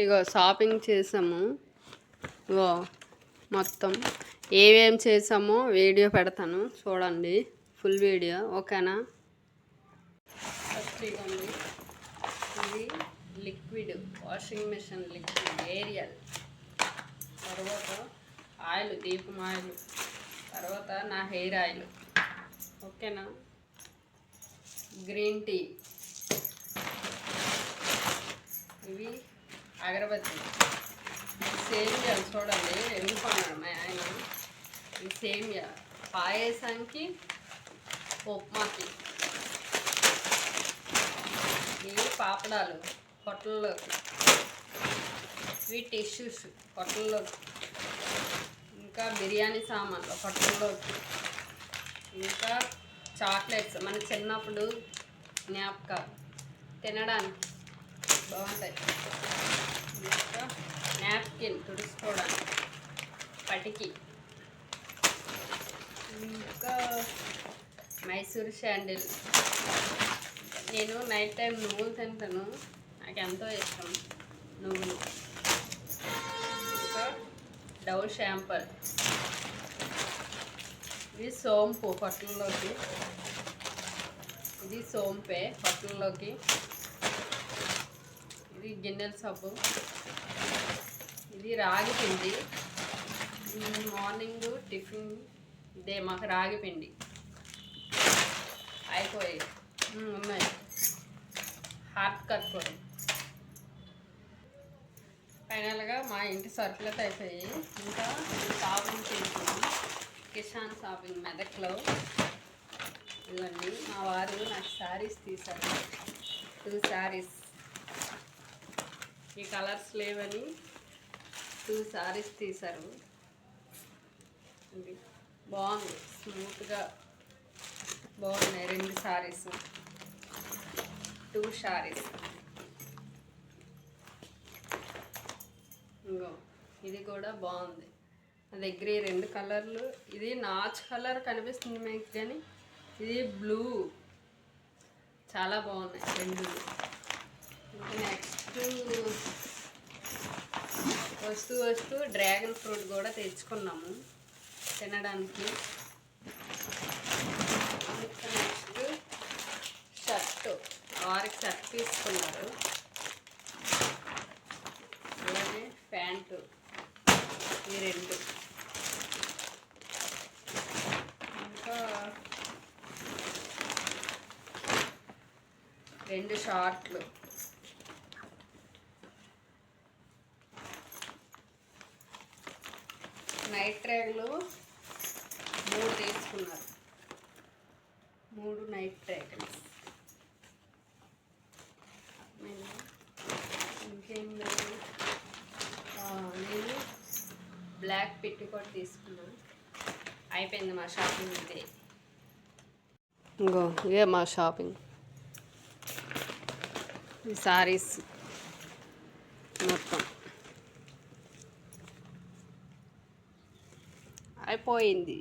ఇగో shopping చేసాము. ఇగో మొత్తం ఏమేం చేసామో వీడియో పెడతాను చూడండి, ఫుల్ వీడియో. ఓకేనా? ఫస్ట్ ఇవ్వండి, ఇది liquid washing machine liquid Ariel. తర్వాత ఆయిల్, దీపం ఆయిల్. తర్వాత నా హెయిర్ ఆయిల్. ఓకేనా? గ్రీన్ టీ, ఇవి అగరబత్తి, సేమియా చూడండి ఎందుకు అన్నాడు మా ఆయన. ఈ సేమియా పాయసానికి, ఉప్మాకి. ఇవి పాపడాలు పొట్టల్లోకి, ఇవి టిష్యూస్ పొట్టల్లోకి, ఇంకా బిర్యానీ సామాన్లు పొట్టల్లోకి, ఇంకా చాక్లెట్స్ మన చిన్నప్పుడు జ్ఞాపకాలు తినడానికి బాగుంటాయి. ఇంకా నాప్కిన్ తుడుచుకోవడానికి, పటికి, ఇంకా మైసూర్ శాండిల్. నేను నైట్ టైం నువ్వులు తింటాను, నాకు ఎంతో ఇష్టం నువ్వులు. ఇంకా డవ్ షాంపర్, ఇది సోంపు పొట్టల్లోకి, ఇది సోంపే పొట్టల్లోకి. ఇది గిన్నెల సబ్బు, ఇది రాగి పిండి. మార్నింగ్ టిఫిన్ ఇదే మాకు రాగి పిండి. అయిపోయాయి, ఉన్నాయి హాట్ కర్పూరం. ఫైనల్గా మా ఇంటి సరుకులతో అయిపోయాయి. ఇంకా షాపింగ్ చేసాము, కిషాన్ షాపింగ్ మెదక్లో. ఇవ్వండి, మా వారు నాకు శారీస్ తీశారు, 2 శారీస్. ఈ కలర్స్ లేవని 2 శారీస్ తీశారు. బాగుంది, స్మూత్గా బాగున్నాయి 2 శారీస్, 2 శారీస్. ఇంకో ఇది కూడా బాగుంది. నా దగ్గర ఈ 2 కలర్లు. ఇది నాచ్ కలర్ కనిపిస్తుంది మీకు, కానీ ఇది బ్లూ. చాలా బాగున్నాయి 2. ఇంకా నెక్స్ట్ వస్తూ డ్రాగన్ ఫ్రూట్ కూడా తెచ్చుకున్నాము తినడానికి. ఇంకా నెక్స్ట్ షర్ట్, వారికి షర్ట్ తీసుకున్నారు. అలాగే ప్యాంటు, ఈ 2. ఇంకా 2 షార్ట్లు, నైట్ ట్రాక్లు 3 తీసుకున్నారు, 3 నైట్ ట్రాక్లు. ఇంకేం లేదు. నేను బ్లాక్ పెట్టికోట్ తీసుకున్నాను. అయిపోయింది మా షాపింగ్. ఇదే ఇంకో ఇదే మా షాపింగ్. ఈ సారీస్ మొత్తం అయిపోయింది.